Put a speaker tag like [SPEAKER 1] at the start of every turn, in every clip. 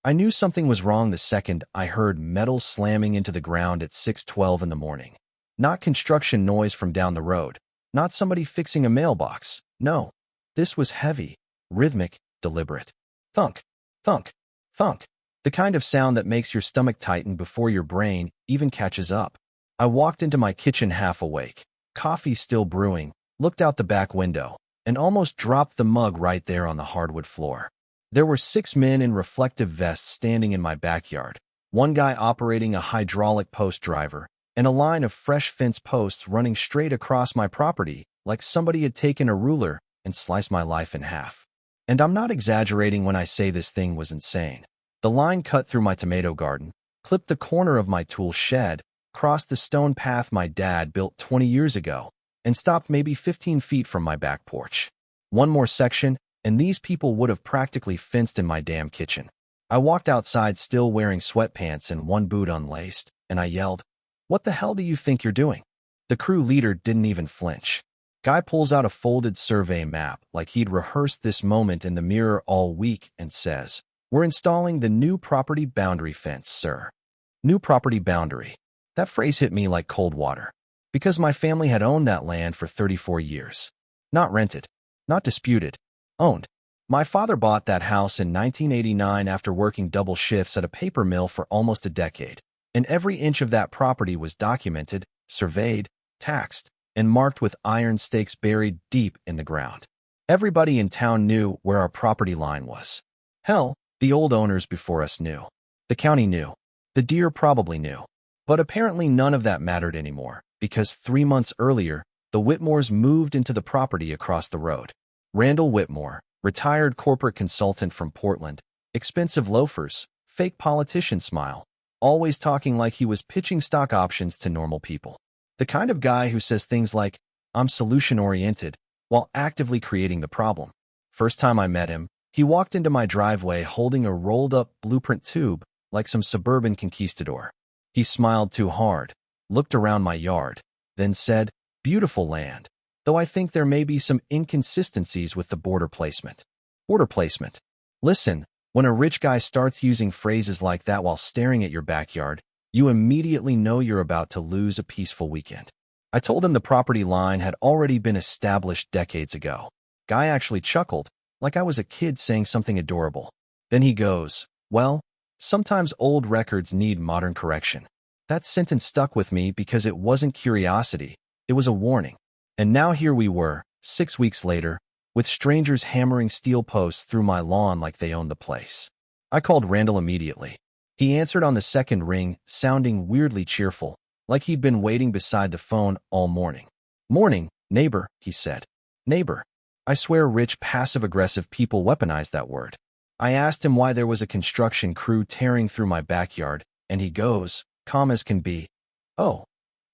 [SPEAKER 1] I knew something was wrong the second I heard metal slamming into the ground at 6:12 in the morning. Not construction noise from down the road. Not somebody fixing a mailbox. No. This was heavy, rhythmic, deliberate. Thunk, thunk, thunk. The kind of sound that makes your stomach tighten before your brain even catches up. I walked into my kitchen half awake, coffee still brewing, looked out the back window, and almost dropped the mug right there on the hardwood floor. There were 6 men in reflective vests standing in my backyard, one guy operating a hydraulic post driver, and a line of fresh fence posts running straight across my property like somebody had taken a ruler and sliced my life in half. And I'm not exaggerating when I say this thing was insane. The line cut through my tomato garden, clipped the corner of my tool shed, crossed the stone path my dad built 20 years ago, and stopped maybe 15 feet from my back porch. One more section, and these people would have practically fenced in my damn kitchen. I walked outside still wearing sweatpants and one boot unlaced, and I yelled, "What the hell do you think you're doing?" The crew leader didn't even flinch. Guy pulls out a folded survey map like he'd rehearsed this moment in the mirror all week and says, "We're installing the new property boundary fence, sir." New property boundary. That phrase hit me like cold water, because my family had owned that land for 34 years. Not rented, not disputed, owned. My father bought that house in 1989 after working double shifts at a paper mill for almost a decade, and every inch of that property was documented, surveyed, taxed, and marked with iron stakes buried deep in the ground. Everybody in town knew where our property line was. Hell, the old owners before us knew. The county knew. The deer probably knew. But apparently none of that mattered anymore, because 3 months earlier, the Whitmores moved into the property across the road. Randall Whitmore, retired corporate consultant from Portland, expensive loafers, fake politician smile, always talking like he was pitching stock options to normal people. The kind of guy who says things like, "I'm solution-oriented," while actively creating the problem. First time I met him, he walked into my driveway holding a rolled-up blueprint tube like some suburban conquistador. He smiled too hard, looked around my yard, then said, "Beautiful land, though I think there may be some inconsistencies with the border placement." Border placement. Listen, when a rich guy starts using phrases like that while staring at your backyard, you immediately know you're about to lose a peaceful weekend. I told him the property line had already been established decades ago. Guy actually chuckled, like I was a kid saying something adorable. Then he goes, "Well, sometimes old records need modern correction." That sentence stuck with me because it wasn't curiosity, it was a warning. And now here we were, 6 weeks later, with strangers hammering steel posts through my lawn like they owned the place. I called Randall immediately. He answered on the second ring, sounding weirdly cheerful, like he'd been waiting beside the phone all morning. "Morning, neighbor," he said. Neighbor. I swear rich, passive-aggressive people weaponize that word. I asked him why there was a construction crew tearing through my backyard, and he goes, calm as can be, "Oh,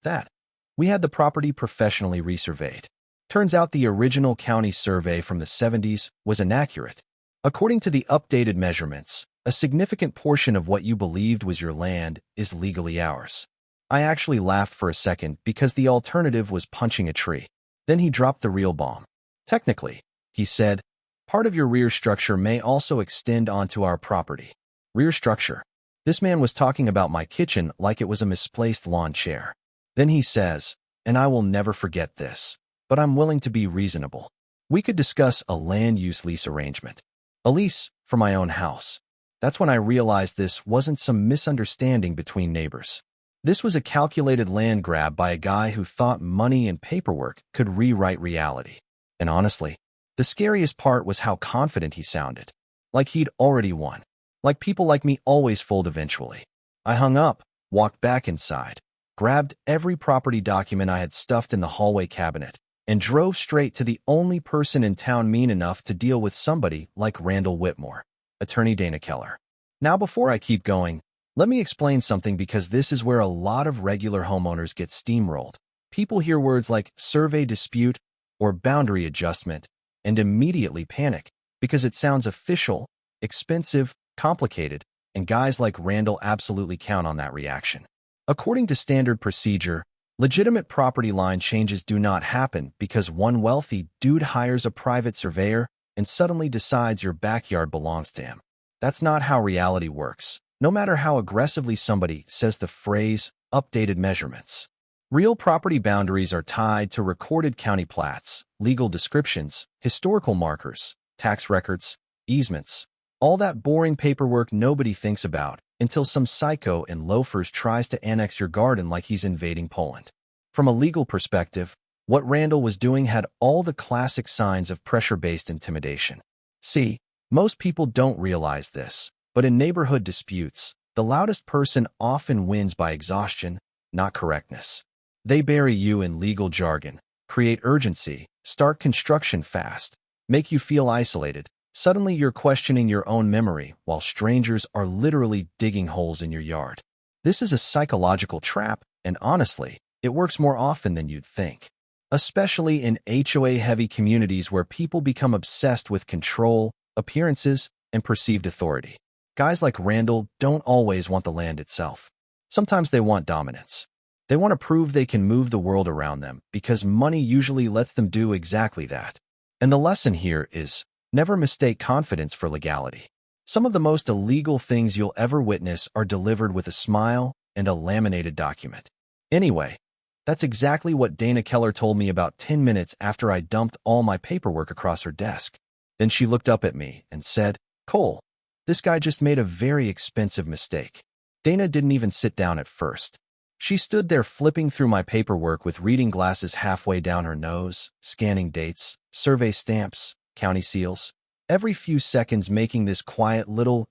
[SPEAKER 1] that. We had the property professionally resurveyed. Turns out the original county survey from the 70s was inaccurate. According to the updated measurements, a significant portion of what you believed was your land is legally ours." I actually laughed for a second because the alternative was punching a tree. Then he dropped the real bomb. "Technically," he said, "part of your rear structure may also extend onto our property." Rear structure. This man was talking about my kitchen like it was a misplaced lawn chair. Then he says, and I will never forget this, but I'm willing to be reasonable. We could discuss a land use lease arrangement. A lease for my own house. That's when I realized this wasn't some misunderstanding between neighbors. This was a calculated land grab by a guy who thought money and paperwork could rewrite reality. And honestly, the scariest part was how confident he sounded. Like he'd already won. Like people like me always fold eventually. I hung up, walked back inside, grabbed every property document I had stuffed in the hallway cabinet, and drove straight to the only person in town mean enough to deal with somebody like Randall Whitmore, attorney Dana Keller. Now before I keep going, let me explain something because this is where a lot of regular homeowners get steamrolled. People hear words like survey dispute or boundary adjustment and immediately panic because it sounds official, expensive, complicated, and guys like Randall absolutely count on that reaction. According to standard procedure, legitimate property line changes do not happen because one wealthy dude hires a private surveyor and suddenly decides your backyard belongs to him. That's not how reality works, no matter how aggressively somebody says the phrase, updated measurements. Real property boundaries are tied to recorded county plats, legal descriptions, historical markers, tax records, easements, all that boring paperwork nobody thinks about until some psycho in loafers tries to annex your garden like he's invading Poland. From a legal perspective, what Randall was doing had all the classic signs of pressure-based intimidation. See, most people don't realize this, but in neighborhood disputes, the loudest person often wins by exhaustion, not correctness. They bury you in legal jargon, create urgency, start construction fast, make you feel isolated. Suddenly you're questioning your own memory while strangers are literally digging holes in your yard. This is a psychological trap, and honestly, it works more often than you'd think. Especially in HOA-heavy communities where people become obsessed with control, appearances, and perceived authority. Guys like Randall don't always want the land itself. Sometimes they want dominance. They want to prove they can move the world around them because money usually lets them do exactly that. And the lesson here is, never mistake confidence for legality. Some of the most illegal things you'll ever witness are delivered with a smile and a laminated document. Anyway, that's exactly what Dana Keller told me about 10 minutes after I dumped all my paperwork across her desk. Then she looked up at me and said, "Cole, this guy just made a very expensive mistake." Dana didn't even sit down at first. She stood there flipping through my paperwork with reading glasses halfway down her nose, scanning dates, survey stamps, county seals, every few seconds making this quiet little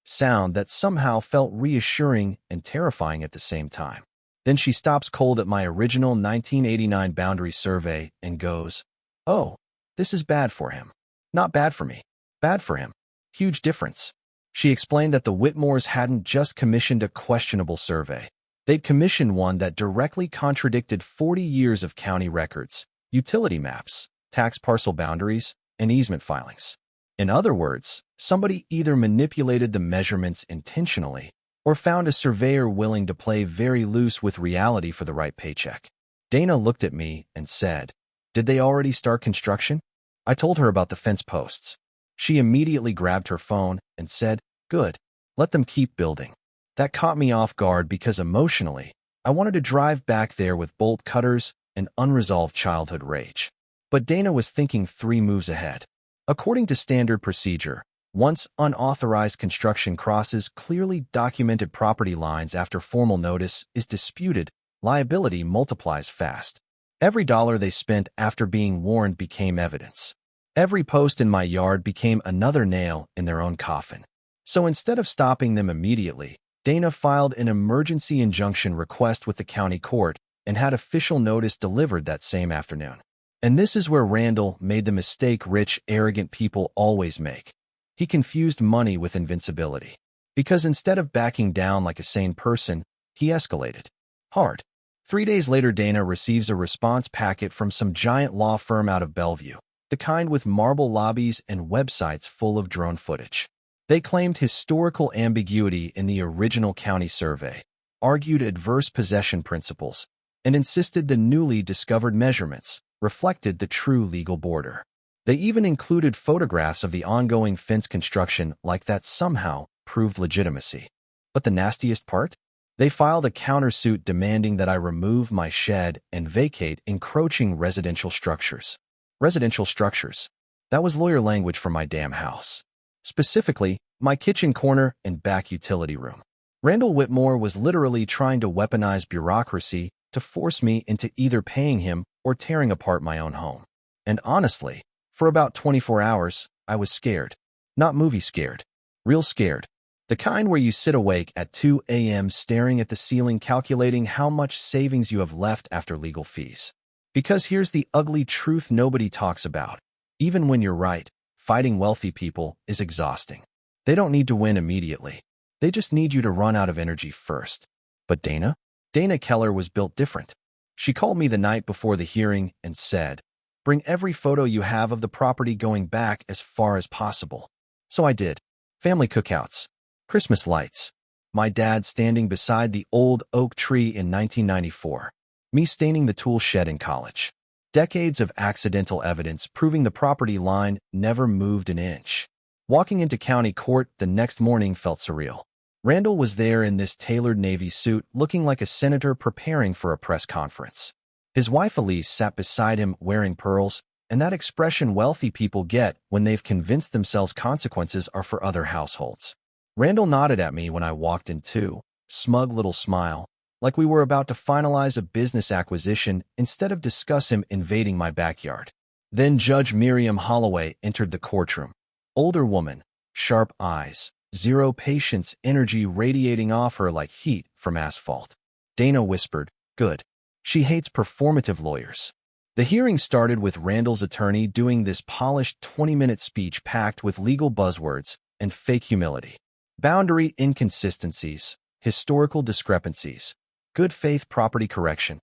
[SPEAKER 1] sound that somehow felt reassuring and terrifying at the same time. Then she stops cold at my original 1989 boundary survey and goes, "Oh, this is bad for him. Not bad for me. Bad for him. Huge difference." She explained that the Whitmores hadn't just commissioned a questionable survey. They'd commissioned one that directly contradicted 40 years of county records, utility maps, tax parcel boundaries, and easement filings. In other words, somebody either manipulated the measurements intentionally or found a surveyor willing to play very loose with reality for the right paycheck. Dana looked at me and said, "Did they already start construction?" I told her about the fence posts. She immediately grabbed her phone and said, "Good. Let them keep building." That caught me off guard because emotionally, I wanted to drive back there with bolt cutters and unresolved childhood rage. But Dana was thinking 3 moves ahead. According to standard procedure, once unauthorized construction crosses clearly documented property lines after formal notice is disputed, liability multiplies fast. Every dollar they spent after being warned became evidence. Every post in my yard became another nail in their own coffin. So instead of stopping them immediately, Dana filed an emergency injunction request with the county court and had official notice delivered that same afternoon. And this is where Randall made the mistake rich, arrogant people always make. He confused money with invincibility. Because instead of backing down like a sane person, he escalated. Hard. 3 days later, Dana receives a response packet from some giant law firm out of Bellevue, the kind with marble lobbies and websites full of drone footage. They claimed historical ambiguity in the original county survey, argued adverse possession principles, and insisted the newly discovered measurements reflected the true legal border. They even included photographs of the ongoing fence construction like that somehow proved legitimacy. But the nastiest part? They filed a countersuit demanding that I remove my shed and vacate encroaching residential structures. Residential structures. That was lawyer language for my damn house. Specifically, my kitchen corner and back utility room. Randall Whitmore was literally trying to weaponize bureaucracy to force me into either paying him or tearing apart my own home. And honestly, for about 24 hours, I was scared. Not movie scared. Real scared. The kind where you sit awake at 2 a.m. staring at the ceiling calculating how much savings you have left after legal fees. Because here's the ugly truth nobody talks about. Even when you're right, fighting wealthy people is exhausting. They don't need to win immediately. They just need you to run out of energy first. But Dana? Dana Keller was built different. She called me the night before the hearing and said, "Bring every photo you have of the property going back as far as possible." So I did. Family cookouts. Christmas lights. My dad standing beside the old oak tree in 1994. Me staining the tool shed in college. Decades of accidental evidence proving the property line never moved an inch. Walking into county court the next morning felt surreal. Randall was there in this tailored Navy suit, looking like a senator preparing for a press conference. His wife Elise sat beside him wearing pearls, and that expression wealthy people get when they've convinced themselves consequences are for other households. Randall nodded at me when I walked in too, smug little smile, like we were about to finalize a business acquisition instead of discuss him invading my backyard. Then Judge Miriam Holloway entered the courtroom. Older woman, sharp eyes, zero patience, energy radiating off her like heat from asphalt. Dana whispered, "Good. She hates performative lawyers." The hearing started with Randall's attorney doing this polished 20-minute speech packed with legal buzzwords and fake humility. Boundary inconsistencies, historical discrepancies, good faith property correction.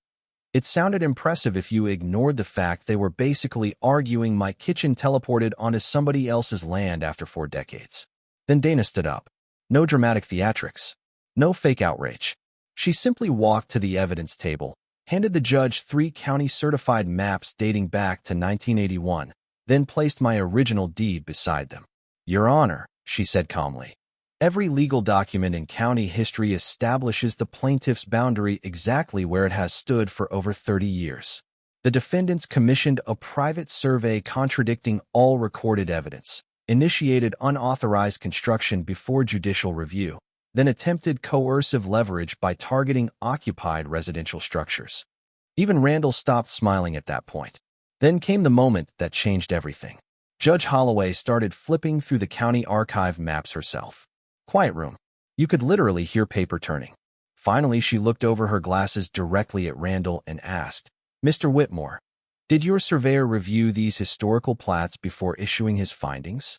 [SPEAKER 1] It sounded impressive if you ignored the fact they were basically arguing my kitchen teleported onto somebody else's land after 4 decades. Then Dana stood up. No dramatic theatrics. No fake outrage. She simply walked to the evidence table, handed the judge 3 county-certified maps dating back to 1981, then placed my original deed beside them. "Your Honor," she said calmly, "every legal document in county history establishes the plaintiff's boundary exactly where it has stood for over 30 years. The defendants commissioned a private survey contradicting all recorded evidence, initiated unauthorized construction before judicial review, then attempted coercive leverage by targeting occupied residential structures." Even Randall stopped smiling at that point. Then came the moment that changed everything. Judge Holloway started flipping through the county archive maps herself. Quiet room. You could literally hear paper turning. Finally, she looked over her glasses directly at Randall and asked, "Mr. Whitmore, did your surveyor review these historical plats before issuing his findings?"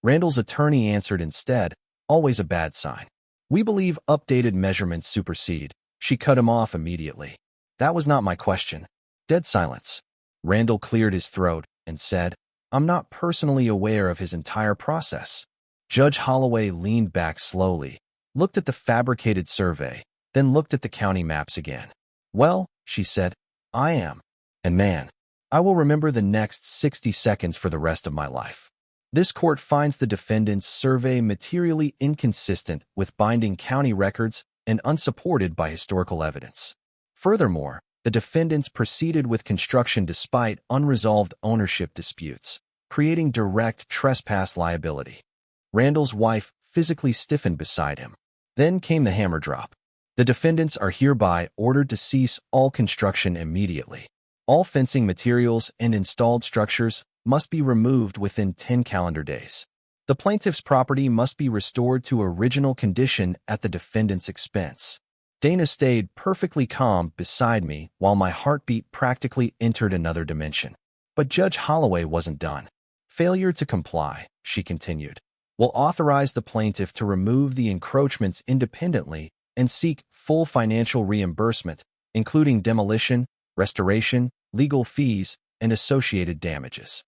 [SPEAKER 1] Randall's attorney answered instead, always a bad sign. "We believe updated measurements supersede." She cut him off immediately. "That was not my question." Dead silence. Randall cleared his throat and said, "I'm not personally aware of his entire process." Judge Holloway leaned back slowly, looked at the fabricated survey, then looked at the county maps again. "Well," she said, "I am. And man, I will remember the next 60 seconds for the rest of my life. This court finds the defendant's survey materially inconsistent with binding county records and unsupported by historical evidence. Furthermore, the defendants proceeded with construction despite unresolved ownership disputes, creating direct trespass liability." Randall's wife physically stiffened beside him. Then came the hammer drop. "The defendants are hereby ordered to cease all construction immediately. All fencing materials and installed structures must be removed within 10 calendar days. The plaintiff's property must be restored to original condition at the defendant's expense." Dana stayed perfectly calm beside me while my heartbeat practically entered another dimension. But Judge Holloway wasn't done. "Failure to comply," she continued, "will authorize the plaintiff to remove the encroachments independently and seek full financial reimbursement, including demolition, restoration, legal fees, and associated damages."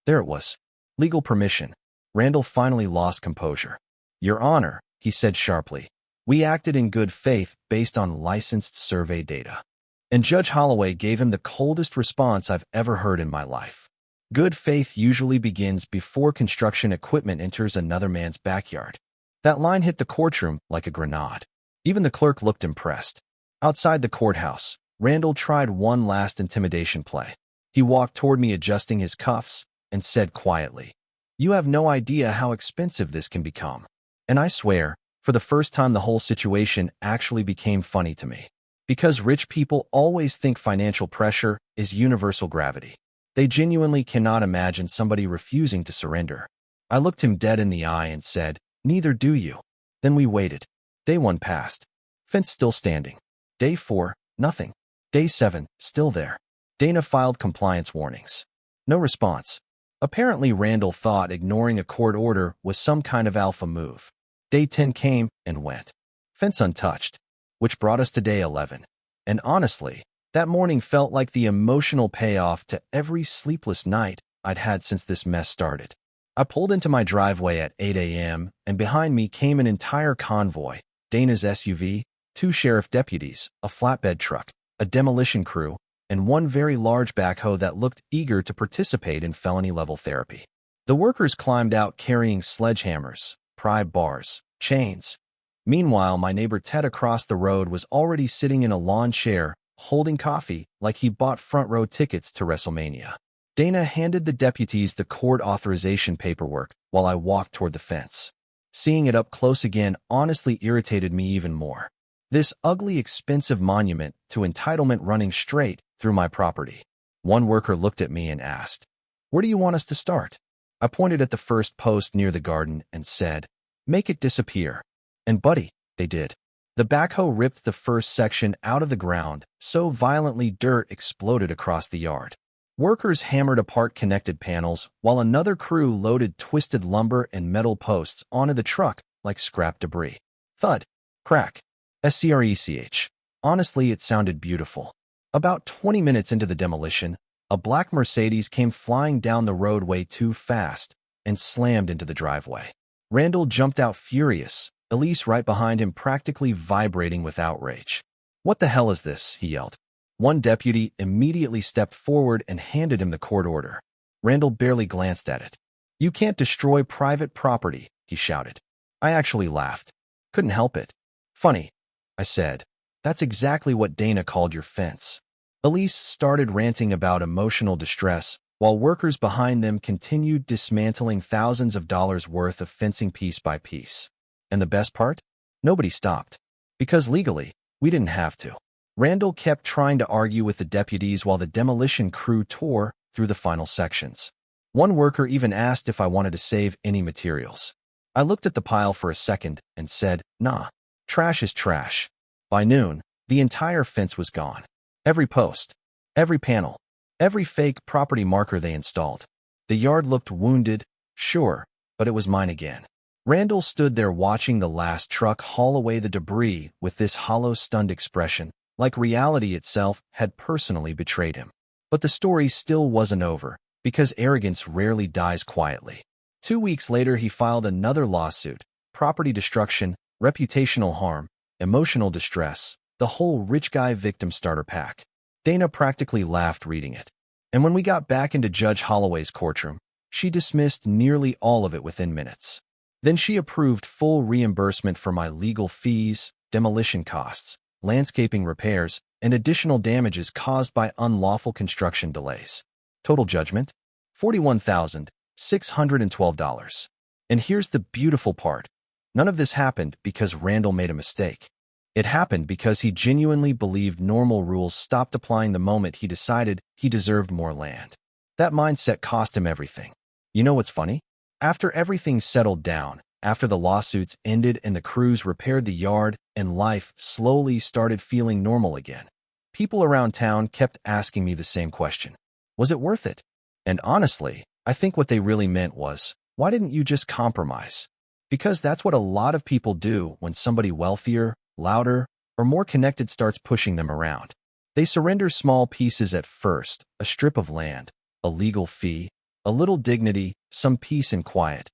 [SPEAKER 1] There it was. Legal permission. Randall finally lost composure. "Your Honor," he said sharply, "we acted in good faith based on licensed survey data." And Judge Holloway gave him the coldest response I've ever heard in my life. Good faith usually begins before construction equipment enters another man's backyard. That line hit the courtroom like a grenade. Even the clerk looked impressed. Outside the courthouse, Randall tried one last intimidation play. He walked toward me adjusting his cuffs and said quietly, "You have no idea how expensive this can become." And I swear, for the first time the whole situation actually became funny to me. Because rich people always think financial pressure is universal gravity. They genuinely cannot imagine somebody refusing to surrender. I looked him dead in the eye and said, "Neither do you." Then we waited. Day 1 passed. Fence still standing. Day 4, nothing. Day 7, still there. Dana filed compliance warnings. No response. Apparently Randall thought ignoring a court order was some kind of alpha move. Day 10 came and went. Fence untouched. Which brought us to day 11. And honestly, that morning felt like the emotional payoff to every sleepless night I'd had since this mess started. I pulled into my driveway at 8 a.m., and behind me came an entire convoy, Dana's SUV, 2 sheriff deputies, a flatbed truck, a demolition crew, and one very large backhoe that looked eager to participate in felony-level therapy. The workers climbed out carrying sledgehammers, pry bars, chains. Meanwhile, my neighbor Ted across the road was already sitting in a lawn chair, holding coffee like he bought front-row tickets to WrestleMania. Dana handed the deputies the court authorization paperwork while I walked toward the fence. Seeing it up close again honestly irritated me even more. This ugly, expensive monument to entitlement running straight through my property. One worker looked at me and asked, "Where do you want us to start?" I pointed at the first post near the garden and said, "Make it disappear." And buddy, they did. The backhoe ripped the first section out of the ground so violently dirt exploded across the yard. Workers hammered apart connected panels while another crew loaded twisted lumber and metal posts onto the truck like scrap debris. Thud. Crack. SCRECH. Honestly, it sounded beautiful. About 20 minutes into the demolition, a black Mercedes came flying down the roadway too fast and slammed into the driveway. Randall jumped out furious, Elise right behind him practically vibrating with outrage. "What the hell is this?" he yelled. One deputy immediately stepped forward and handed him the court order. Randall barely glanced at it. "You can't destroy private property," he shouted. I actually laughed. Couldn't help it. "Funny," I said. "That's exactly what Dana called your fence." Elise started ranting about emotional distress, while workers behind them continued dismantling thousands of dollars worth of fencing piece by piece. And the best part? Nobody stopped. Because legally, we didn't have to. Randall kept trying to argue with the deputies while the demolition crew tore through the final sections. One worker even asked if I wanted to save any materials. I looked at the pile for a second and said, "Nah, trash is trash." By noon, the entire fence was gone. Every post, every panel, every fake property marker they installed. The yard looked wounded, sure, but it was mine again. Randall stood there watching the last truck haul away the debris with this hollow, stunned expression, like reality itself had personally betrayed him. But the story still wasn't over, because arrogance rarely dies quietly. 2 weeks later, he filed another lawsuit: property destruction, reputational harm, emotional distress, the whole rich guy victim starter pack. Dana practically laughed reading it. And when we got back into Judge Holloway's courtroom, she dismissed nearly all of it within minutes. Then she approved full reimbursement for my legal fees, demolition costs, landscaping repairs, and additional damages caused by unlawful construction delays. Total judgment? $41,612. And here's the beautiful part. None of this happened because Randall made a mistake. It happened because he genuinely believed normal rules stopped applying the moment he decided he deserved more land. That mindset cost him everything. You know what's funny? After everything settled down, after the lawsuits ended and the crews repaired the yard and life slowly started feeling normal again, people around town kept asking me the same question. Was it worth it? And honestly, I think what they really meant was, why didn't you just compromise? Because that's what a lot of people do when somebody wealthier, louder, or more connected starts pushing them around. They surrender small pieces at first: a strip of land, a legal fee, a little dignity, some peace and quiet,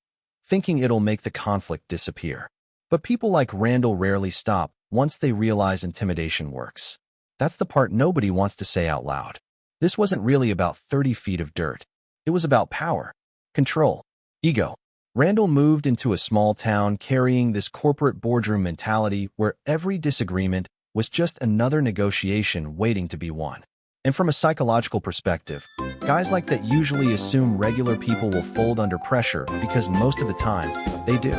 [SPEAKER 1] thinking it'll make the conflict disappear. But people like Randall rarely stop once they realize intimidation works. That's the part nobody wants to say out loud. This wasn't really about 30 feet of dirt. It was about power, control, ego. Randall moved into a small town carrying this corporate boardroom mentality where every disagreement was just another negotiation waiting to be won. And from a psychological perspective, guys like that usually assume regular people will fold under pressure because most of the time, they do.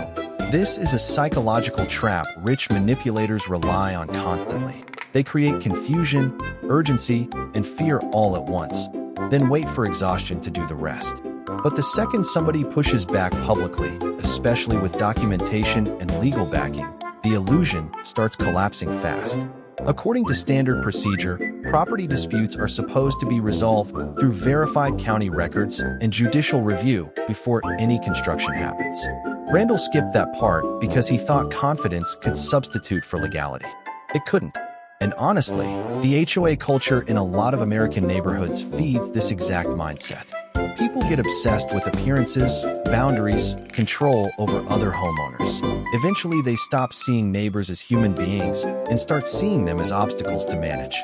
[SPEAKER 1] This is a psychological trap rich manipulators rely on constantly. They create confusion, urgency, and fear all at once, then wait for exhaustion to do the rest. But the second somebody pushes back publicly, especially with documentation and legal backing, the illusion starts collapsing fast. According to standard procedure, property disputes are supposed to be resolved through verified county records and judicial review before any construction happens. Randall skipped that part because he thought confidence could substitute for legality. It couldn't. And honestly, the HOA culture in a lot of American neighborhoods feeds this exact mindset. People get obsessed with appearances, boundaries, control over other homeowners. Eventually, they stop seeing neighbors as human beings and start seeing them as obstacles to manage.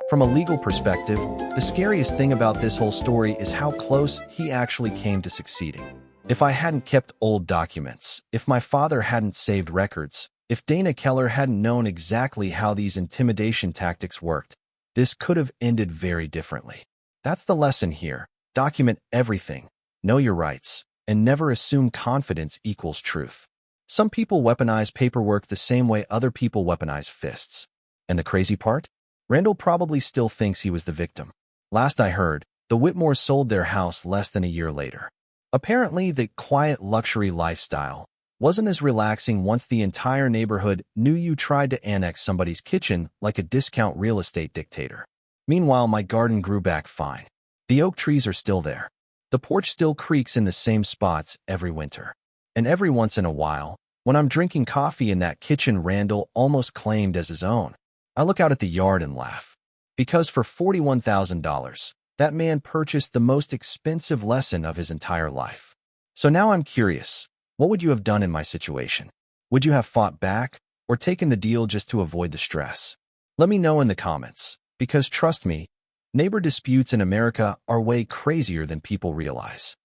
[SPEAKER 1] From a legal perspective, the scariest thing about this whole story is how close he actually came to succeeding. If I hadn't kept old documents, if my father hadn't saved records, if Dana Keller hadn't known exactly how these intimidation tactics worked, this could have ended very differently. That's the lesson here. Document everything, know your rights, and never assume confidence equals truth. Some people weaponize paperwork the same way other people weaponize fists. And the crazy part? Randall probably still thinks he was the victim. Last I heard, the Whitmores sold their house less than a year later. Apparently, the quiet luxury lifestyle wasn't as relaxing once the entire neighborhood knew you tried to annex somebody's kitchen like a discount real estate dictator. Meanwhile, my garden grew back fine. The oak trees are still there. The porch still creaks in the same spots every winter. And every once in a while, when I'm drinking coffee in that kitchen Randall almost claimed as his own, I look out at the yard and laugh. Because for $41,000, that man purchased the most expensive lesson of his entire life. So now I'm curious, what would you have done in my situation? Would you have fought back or taken the deal just to avoid the stress? Let me know in the comments, because trust me, neighbor disputes in America are way crazier than people realize.